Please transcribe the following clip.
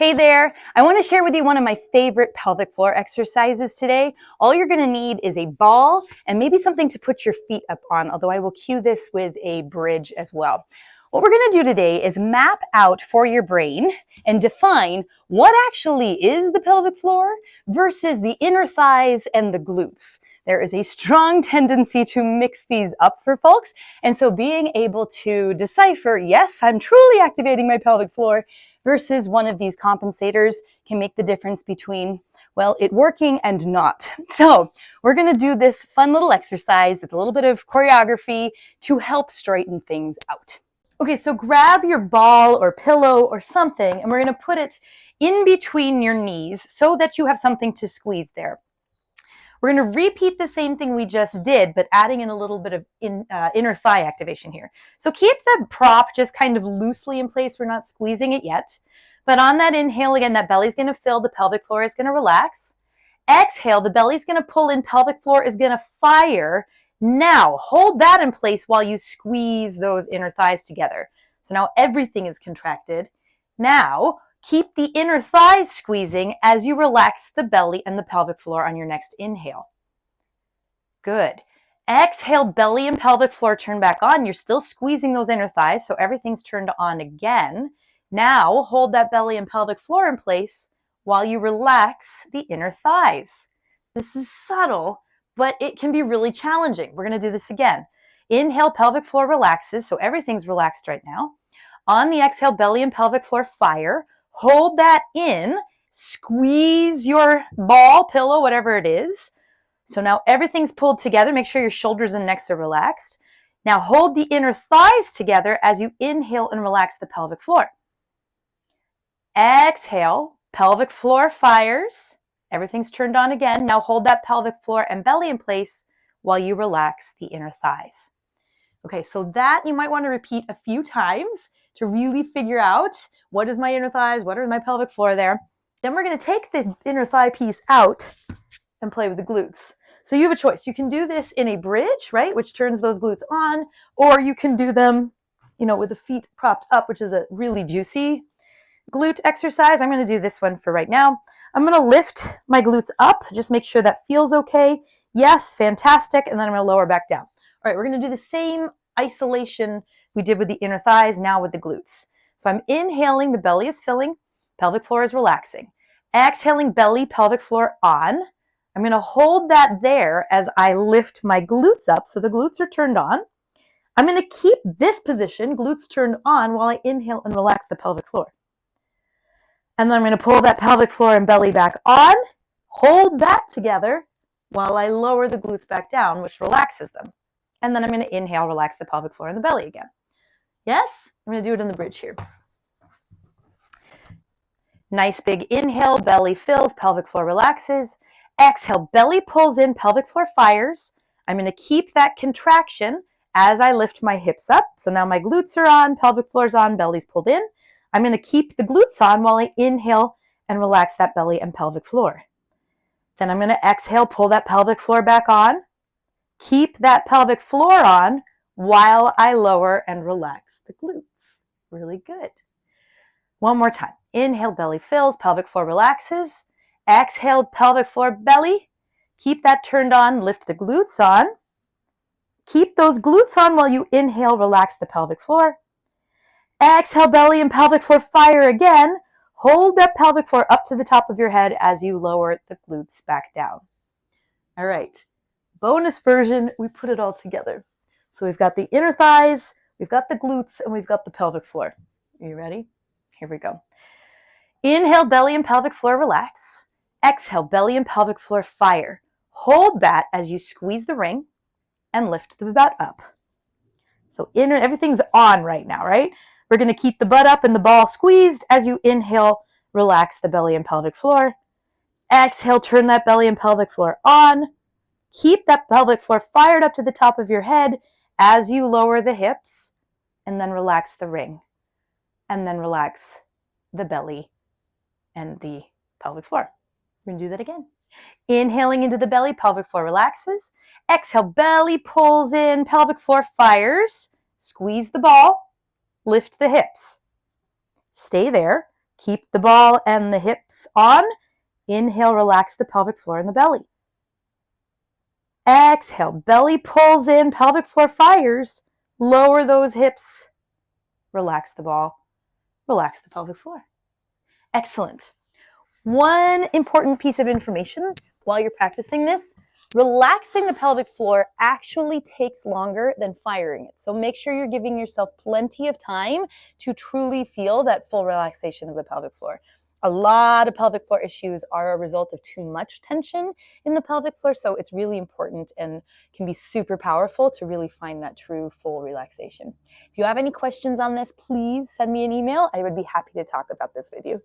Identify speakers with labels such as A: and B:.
A: Hey there, I want to share with you one of my favorite pelvic floor exercises today. All you're going to need is a ball and maybe something to put your feet up on, although I will cue this with a bridge as well. What we're going to do today is map out for your brain and define what actually is the pelvic floor versus the inner thighs and the glutes. There is a strong tendency to mix these up for folks, and so being able to decipher, yes, I'm truly activating my pelvic floor, versus one of these compensators can make the difference between, well, it working and not. So we're going to do this fun little exercise. It's a little bit of choreography to help straighten things out. Okay, so grab your ball or pillow or something, and we're going to put it in between your knees so that you have something to squeeze there. We're going to repeat the same thing we just did, but adding in a little bit of inner thigh activation here. So keep the prop just kind of loosely in place. We're not squeezing it yet. But on that inhale, again, that belly's going to fill, the pelvic floor is going to relax. Exhale, the belly's going to pull in, pelvic floor is going to fire. Now, hold that in place while you squeeze those inner thighs together. So now everything is contracted. Now, keep the inner thighs squeezing as you relax the belly and the pelvic floor on your next inhale. Good. Exhale, belly and pelvic floor turn back on. You're still squeezing those inner thighs, so everything's turned on again. Now, hold that belly and pelvic floor in place while you relax the inner thighs. This is subtle, but it can be really challenging. We're going to do this again. Inhale, pelvic floor relaxes, so everything's relaxed right now. On the exhale, belly and pelvic floor fire. Hold that in, squeeze your ball, pillow, whatever it is. So now everything's pulled together. Make sure your shoulders and necks are relaxed. Now hold the inner thighs together as you inhale and relax the pelvic floor. Exhale, pelvic floor fires. Everything's turned on again. Now hold that pelvic floor and belly in place while you relax the inner thighs. Okay, so that you might want to repeat a few times to really figure out what is my inner thighs, what is my pelvic floor there. Then we're going to take the inner thigh piece out and play with the glutes. So you have a choice. You can do this in a bridge, right, which turns those glutes on, or you can do them, with the feet propped up, which is a really juicy glute exercise. I'm going to do this one for right now. I'm going to lift my glutes up. Just make sure that feels okay. Yes, fantastic. And then I'm going to lower back down. All right, we're going to do the same isolation we did with the inner thighs, now with the glutes. So I'm inhaling, the belly is filling, pelvic floor is relaxing. Exhaling, belly, pelvic floor on. I'm going to hold that there as I lift my glutes up, so the glutes are turned on. I'm going to keep this position, glutes turned on, while I inhale and relax the pelvic floor. And then I'm going to pull that pelvic floor and belly back on, hold that together while I lower the glutes back down, which relaxes them. And then I'm going to inhale, relax the pelvic floor and the belly again. Yes? I'm going to do it in the bridge here. Nice big inhale, belly fills, pelvic floor relaxes. Exhale, belly pulls in, pelvic floor fires. I'm going to keep that contraction as I lift my hips up. So now my glutes are on, pelvic floor's on, belly's pulled in. I'm going to keep the glutes on while I inhale and relax that belly and pelvic floor. Then I'm going to exhale, pull that pelvic floor back on. Keep that pelvic floor on while I lower and relax the glutes. Really good. One more time. Inhale, belly fills, pelvic floor relaxes. Exhale, pelvic floor, belly. Keep that turned on, lift the glutes on. Keep those glutes on while you inhale, relax the pelvic floor. Exhale, belly and pelvic floor fire again. Hold that pelvic floor up to the top of your head as you lower the glutes back down. All right. Bonus version, we put it all together. So we've got the inner thighs, we've got the glutes, and we've got the pelvic floor. Are you ready? Here we go. Inhale, belly and pelvic floor relax. Exhale, belly and pelvic floor fire. Hold that as you squeeze the ring and lift the butt up. So everything's on right now, right? We're going to keep the butt up and the ball squeezed as you inhale, relax the belly and pelvic floor. Exhale, turn that belly and pelvic floor on. Keep that pelvic floor fired up to the top of your head as you lower the hips, and then relax the ring, and then relax the belly and the pelvic floor. We're going to do that again. Inhaling into the belly, pelvic floor relaxes. Exhale, belly pulls in, pelvic floor fires. Squeeze the ball, lift the hips. Stay there. Keep the ball and the hips on. Inhale, relax the pelvic floor and the belly. Exhale, belly pulls in, pelvic floor fires. Lower those hips. Relax the ball. Relax the pelvic floor. Excellent. One important piece of information while you're practicing this, relaxing the pelvic floor actually takes longer than firing it. So make sure you're giving yourself plenty of time to truly feel that full relaxation of the pelvic floor. A lot of pelvic floor issues are a result of too much tension in the pelvic floor, so it's really important and can be super powerful to really find that true full relaxation. If you have any questions on this, please send me an email. I would be happy to talk about this with you.